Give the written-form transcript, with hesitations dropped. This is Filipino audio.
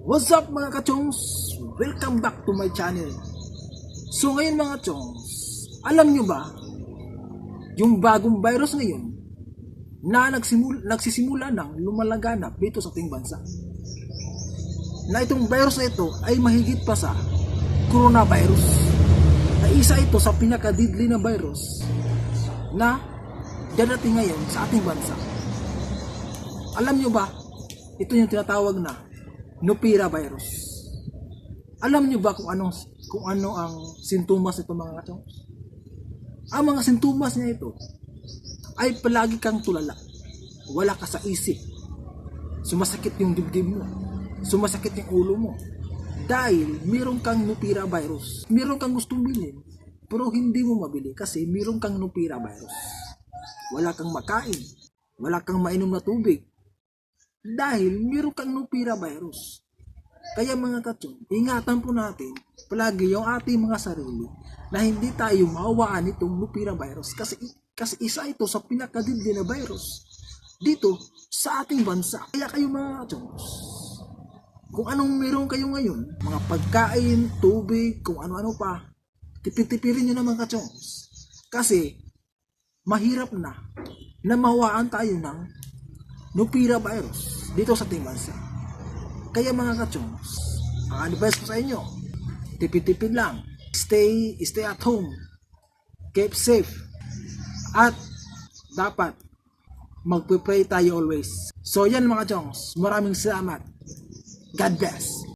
What's up mga kachongs? Welcome back to my channel. So ngayon mga chongs, alam nyo ba yung bagong virus ngayon na nagsisimula ng lumalaganap dito sa ating bansa? Na itong virus na ito ay mahigit pa sa coronavirus. Na isa ito sa pinaka-deadly na virus na dadating ngayon sa ating bansa. Alam nyo ba, ito yung tinatawag na Nupira virus. Alam niyo ba kung ano ang sintomas nito mga kachong? Ang mga sintomas niya ito ay palagi kang tulala. Wala ka sa isip. Sumasakit yung dibdib mo. Sumasakit yung ulo mo. Dahil meron kang Nupira virus. Meron kang gustong bilhin, pero hindi mo mabili kasi meron kang Nupira virus. Wala kang makain. Wala kang mainom na tubig. Dahil meron kang Nupira virus. Kaya mga kachong, ingatan po natin palagi yung ating mga sarili na hindi tayo maawaan itong Nupira virus kasi isa ito sa pinakadidli na virus dito sa ating bansa. Kaya kayo mga kachong, kung anong meron kayo ngayon, mga pagkain, tubig, kung ano-ano pa, tipid-tipirin nyo na mga kachong. Kasi mahirap na mawaan tayo ng Nupira virus dito sa ating bansa. Kaya mga kachongs, ang advice ko sa inyo, tipid-tipid lang, stay at home, keep safe, at dapat magpe-pray tayo always. So yan mga kachongs, maraming salamat. God bless.